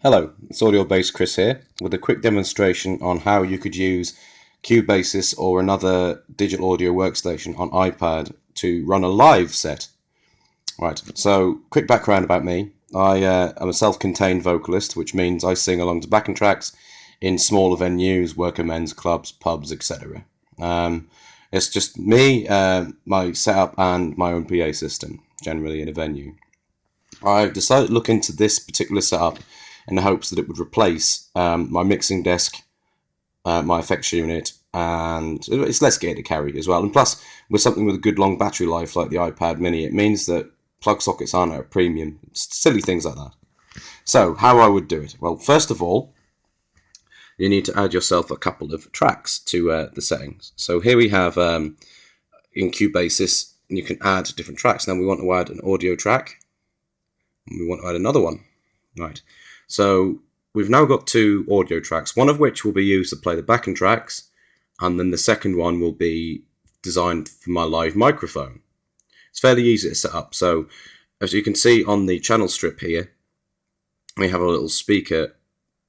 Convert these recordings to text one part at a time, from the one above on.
Hello, it's Allyourbasekris here with a quick demonstration on how you could use Cubasis or another digital audio workstation on iPad to run a live set. Right, so quick background about me. I am a self-contained vocalist, which means I sing along to backing tracks in smaller venues, worker men's clubs, pubs, etc. It's just me, my setup and my own PA system, generally in a venue. I've decided to look into this particular setup in the hopes that it would replace my mixing desk, my effects unit, and it's less gear to carry as well. And plus, with something with a good long battery life like the iPad mini, it means that plug sockets aren't at a premium. Silly things like that. So, how I would do it? Well, first of all, you need to add yourself a couple of tracks to the settings. So here we have, in Cubasis, you can add different tracks. Now we want to add an audio track, and we want to add another one. Right. So we've now got two audio tracks, one of which will be used to play the backing tracks, and then the second one will be designed for my live microphone. It's fairly easy to set up. So as you can see on the channel strip here, we have a little speaker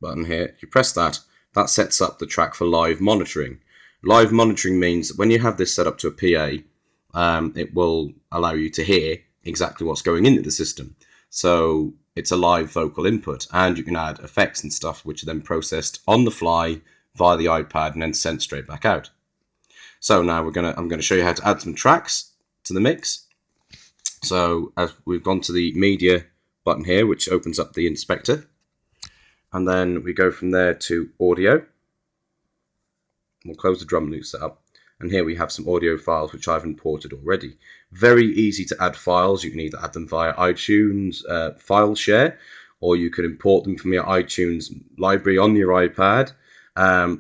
button here. If you press that, that sets up the track for live monitoring. Live monitoring means that when you have this set up to a PA, it will allow you to hear exactly what's going into the system. So it's a live vocal input, and you can add effects and stuff which are then processed on the fly via the iPad and then sent straight back out. So now I'm going to show you how to add some tracks to the mix. So as we've gone to the media button here, which opens up the inspector, and then we go from there to audio. We'll close the drum loop setup, and here we have some audio files which I've imported already. Very easy to add files. You can either add them via iTunes file share, or you can import them from your iTunes library on your iPad,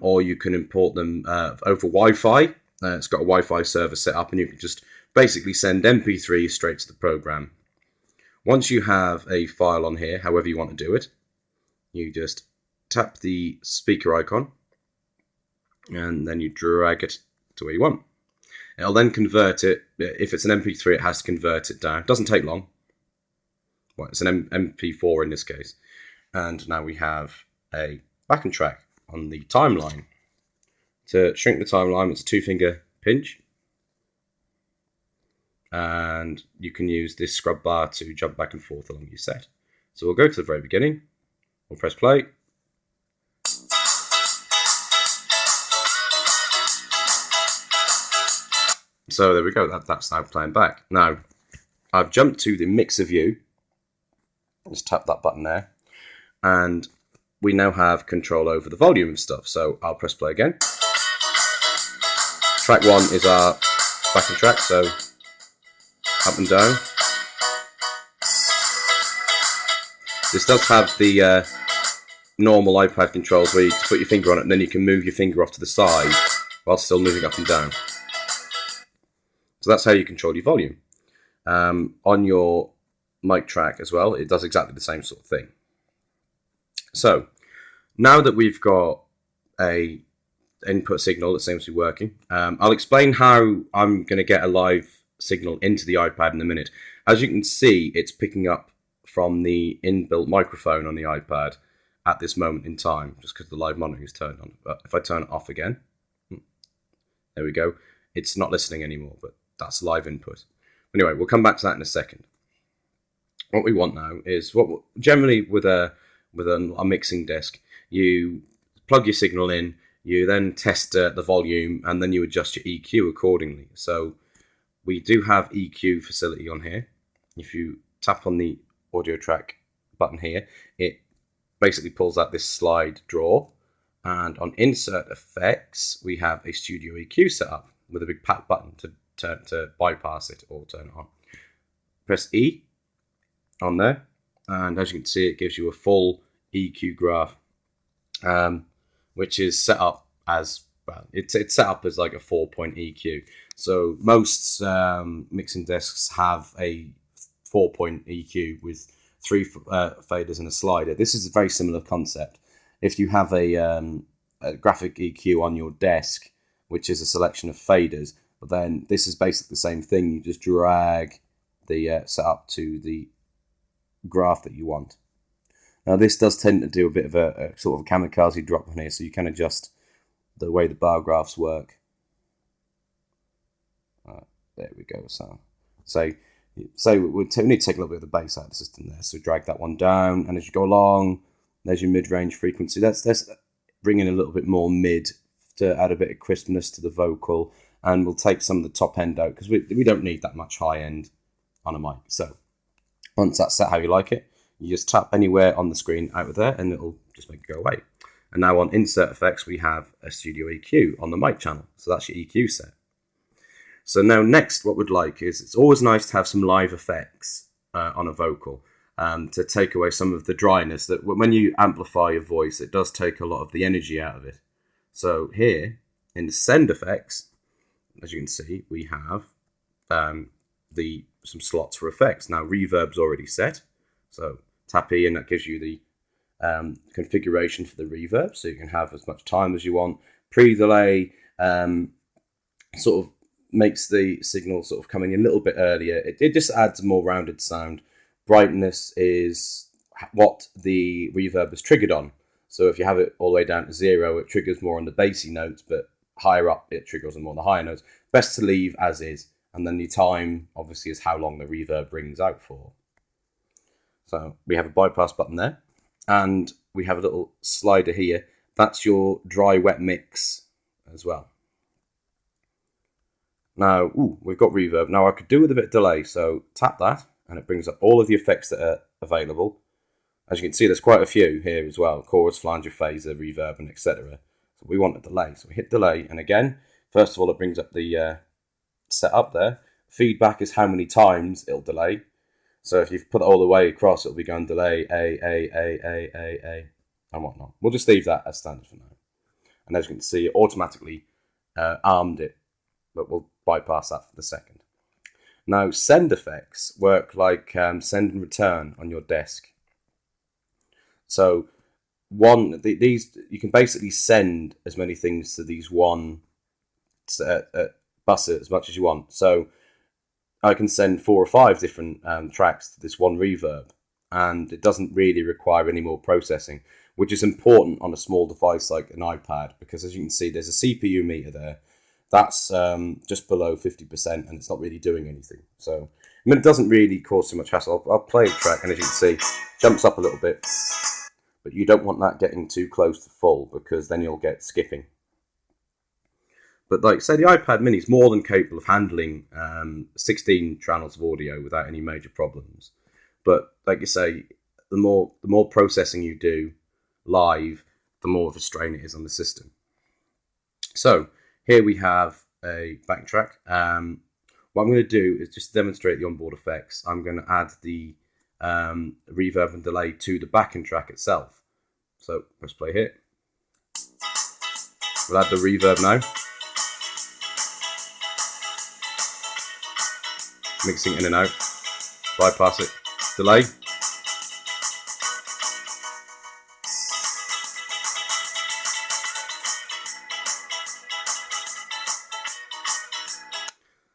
or you can import them over Wi-Fi. It's got a Wi-Fi server set up, and you can just basically send MP3 straight to the program. Once you have a file on here, however you want to do it, you just tap the speaker icon, and then you drag it to where you want. It'll then convert it. If it's an MP3, it has to convert it down. It doesn't take long. Well, it's an MP4 in this case. And now we have a backing track on the timeline. To shrink the timeline, it's a 2-finger pinch. And you can use this scrub bar to jump back and forth along your set. So we'll go to the very beginning. We'll press play. So there we go, that's now playing back. Now, I've jumped to the mixer view. Just tap that button there. And we now have control over the volume of stuff. So I'll press play again. Track 1 is our backing track, so up and down. This does have the normal iPad controls where you put your finger on it and then you can move your finger off to the side while still moving up and down. So that's how you control your volume. On your mic track as well, it does exactly the same sort of thing. So now that we've got a input signal that seems to be working, I'll explain how I'm going to get a live signal into the iPad in a minute. As you can see, it's picking up from the inbuilt microphone on the iPad at this moment in time, just because the live monitor is turned on. But if I turn it off again, there we go. It's not listening anymore, but that's live input. Anyway, we'll come back to that in a second. What we want now is generally with a mixing desk, you plug your signal in, you then test the volume, and then you adjust your EQ accordingly. So we do have EQ facility on here. If you tap on the audio track button here, it basically pulls out this slide drawer, and on insert effects, we have a studio EQ set up with a big pat button to bypass it or turn it on. Press E on there, and as you can see, it gives you a full EQ graph, which is set up as well. It's set up as like a 4-point EQ. So most mixing desks have a 4-point EQ with 3 faders and a slider. This is a very similar concept. If you have a graphic EQ on your desk, which is a selection of faders, but then this is basically the same thing. You just drag the setup to the graph that you want. Now this does tend to do a bit of a sort of a kamikaze drop on here, so you can adjust the way the bar graphs work. There we go. So we need to take a little bit of the bass out of the system there. So drag that one down, and as you go along, there's your mid-range frequency. That's bringing a little bit more mid to add a bit of crispness to the vocal, and we'll take some of the top end out because we don't need that much high end on a mic. So once that's set how you like it, you just tap anywhere on the screen out of there, and it'll just make it go away. And now on Insert Effects, we have a Studio EQ on the mic channel. So that's your EQ set. So now next, what we'd like is, it's always nice to have some live effects on a vocal to take away some of the dryness that when you amplify your voice, it does take a lot of the energy out of it. So here in the send effects, as you can see, we have some slots for effects. Now reverb's already set. So tap E and that gives you the configuration for the reverb. So you can have as much time as you want. Pre-delay sort of makes the signal sort of coming in a little bit earlier. It just adds a more rounded sound. Brightness is what the reverb is triggered on. So if you have it all the way down to 0, it triggers more on the bassy notes, but higher up it triggers on more on the higher notes. Best to leave as is, and then the time obviously is how long the reverb rings out for. So we have a bypass button there, and we have a little slider here. That's your dry wet mix as well. Now, we've got reverb. Now I could do with a bit of delay, so tap that, and it brings up all of the effects that are available. As you can see, there's quite a few here as well. Chorus, flanger, phaser, reverb, and etc. So we want a delay. So we hit delay, and again, first of all, it brings up the setup there. Feedback is how many times it'll delay. So if you've put it all the way across, it'll be going delay, A, and whatnot. We'll just leave that as standard for now. And as you can see, it automatically armed it, but we'll bypass that for the second. Now, send effects work like send and return on your desk. So these you can basically send as many things to these one bus as much as you want. So I can send 4 or 5 different tracks to this one reverb, and it doesn't really require any more processing, which is important on a small device like an iPad, because as you can see, there's a CPU meter there. That's just below 50%, and it's not really doing anything. So I mean, it doesn't really cause too much hassle. I'll play a track, and as you can see, jumps up a little bit, but you don't want that getting too close to full, because then you'll get skipping. But like say the iPad mini is more than capable of handling 16 channels of audio without any major problems. But like you say, the more processing you do live, the more of a strain it is on the system. So here we have a backtrack. What I'm going to do is just demonstrate the onboard effects. I'm going to add the reverb and delay to the backing track itself. So press play here. We'll add the reverb now. Mixing in and out. Bypass it. Delay.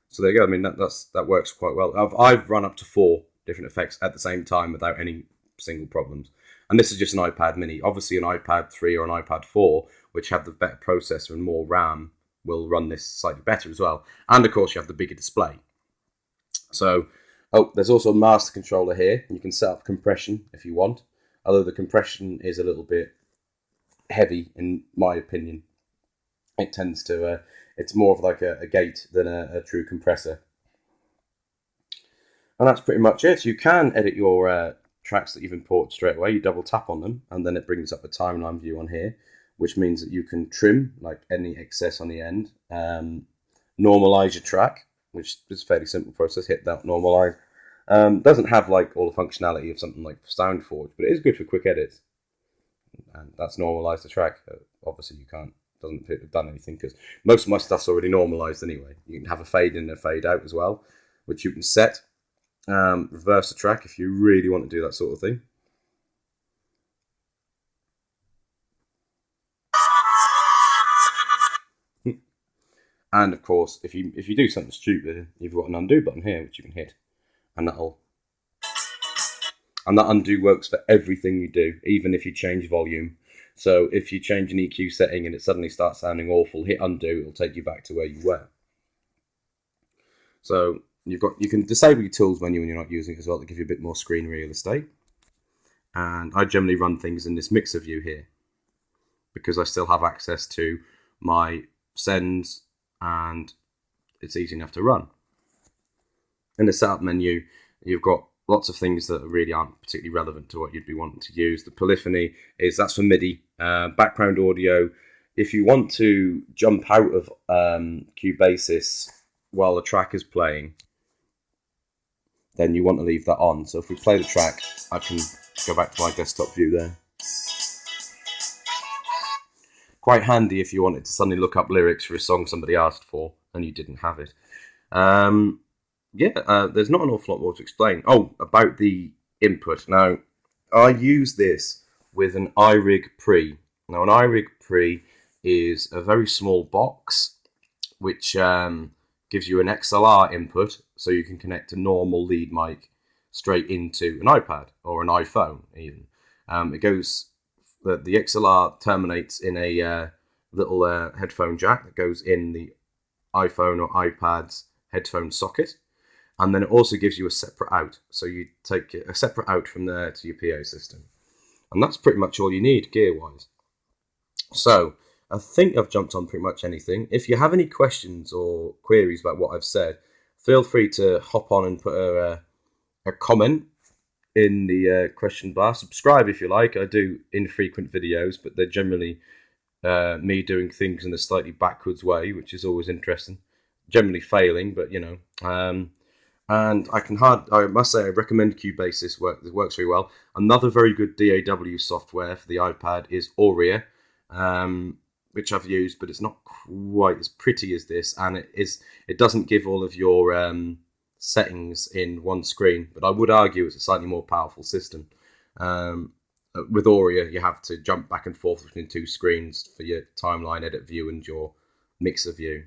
So there you go. I mean, that works quite well. I've run up to 4 different effects at the same time without any single problems. And this is just an iPad mini. Obviously an iPad 3 or an iPad 4, which have the better processor and more RAM, will run this slightly better as well. And of course you have the bigger display. So, there's also a master controller here. You can set up compression if you want. Although the compression is a little bit heavy in my opinion. It tends to, it's more of like a gate than a true compressor. And that's pretty much it. You can edit your tracks that you've imported straight away. You double tap on them, and then it brings up a timeline view on here, which means that you can trim like any excess on the end, normalize your track, which is a fairly simple process. Hit that normalize. Doesn't have like all the functionality of something like SoundForge, but it is good for quick edits. And that's normalize the track. Obviously, you can't. Doesn't have done anything because most of my stuff's already normalized anyway. You can have a fade in and a fade out as well, which you can set. Reverse the track if you really want to do that sort of thing. And of course, if you do something stupid, you've got an undo button here, which you can hit, and that'll And that undo works for everything you do, even if you change volume. So if you change an EQ setting and it suddenly starts sounding awful, hit undo, it'll take you back to where you were. So you can disable your tools menu when you're not using it as well to give you a bit more screen real estate. And I generally run things in this mixer view here because I still have access to my sends and it's easy enough to run. In the setup menu, you've got lots of things that really aren't particularly relevant to what you'd be wanting to use. The polyphony that's for MIDI. Background audio, if you want to jump out of Cubasis while the track is playing, then you want to leave that on. So if we play the track, I can go back to my desktop view there. Quite handy if you wanted to suddenly look up lyrics for a song somebody asked for and you didn't have it. There's not an awful lot more to explain. Oh, about the input. Now, I use this with an iRig Pre. Now, an iRig Pre is a very small box which gives you an XLR input, so you can connect a normal lead mic straight into an iPad or an iPhone even. The XLR terminates in a little headphone jack that goes in the iPhone or iPad's headphone socket. And then it also gives you a separate out. So you take a separate out from there to your PA system. And that's pretty much all you need gear-wise. So I think I've jumped on pretty much anything. If you have any questions or queries about what I've said, feel free to hop on and put a comment in the question bar. Subscribe if you like. I do infrequent videos, but they're generally me doing things in a slightly backwards way, which is always interesting. Generally failing, but you know. And I must say I recommend Cubasis. It works very well. Another very good DAW software for the iPad is Auria, which I've used, but it's not quite as pretty as this, and it doesn't give all of your settings in one screen. But I would argue it's a slightly more powerful system. With Auria, you have to jump back and forth between two screens for your timeline edit view and your mixer view.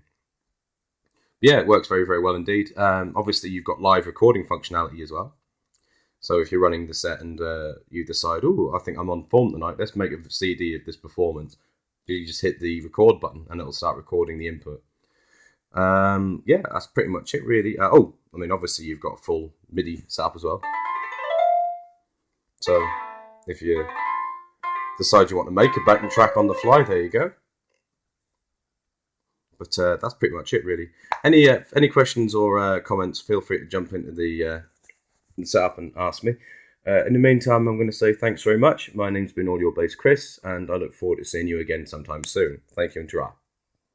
Yeah, it works very, very well indeed. Obviously, you've got live recording functionality as well. So if you're running the set and you decide, oh, I think I'm on form tonight, let's make a CD of this performance. You just hit the record button and it'll start recording the input. That's pretty much it, really. Obviously, you've got a full MIDI setup as well. So if you decide you want to make a backing track on the fly, there you go. But that's pretty much it, really. Any questions or comments, feel free to jump into the setup and ask me. In the meantime, I'm going to say thanks very much. My name's been Allyourbasekris, and I look forward to seeing you again sometime soon. Thank you and ta-ra.